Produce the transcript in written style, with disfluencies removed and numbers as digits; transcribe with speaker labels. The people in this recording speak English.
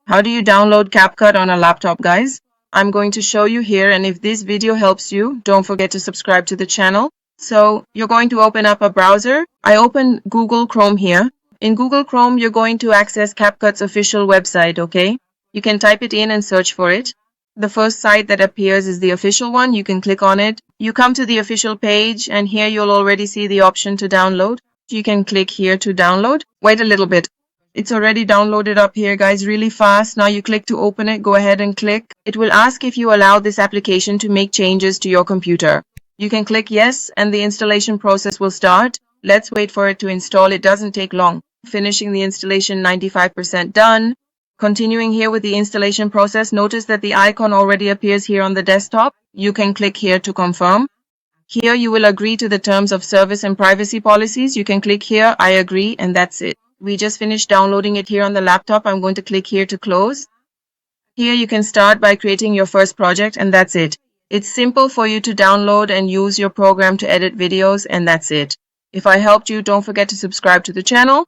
Speaker 1: How do you download CapCut on a laptop, guys? I'm going to show you here, and if this video helps you, don't forget to subscribe to the channel. So you're going to open up a browser. I open Google Chrome here. In Google Chrome, you're going to access CapCut's official website, okay? You can type it in and search for it. The first site that appears is the official one. You can click on it. You come to the official page, and here you'll already see the option to download. You can click here to download. Wait a little bit. It's already downloaded up here, guys, really fast. Now you click to open it. Go ahead and click. It will ask if you allow this application to make changes to your computer. You can click yes, and the installation process will start. Let's wait for it to install. It doesn't take long. Finishing the installation, 95% done. Continuing here with the installation process, notice that the icon already appears here on the desktop. You can click here to confirm. Here you will agree to the terms of service and privacy policies. You can click here, I agree, and that's it. We just finished downloading it here on the laptop. I'm going to click here to close. Here you can start by creating your first project, and that's it. It's simple for you to download and use your program to edit videos, and that's it. If I helped you, don't forget to subscribe to the channel.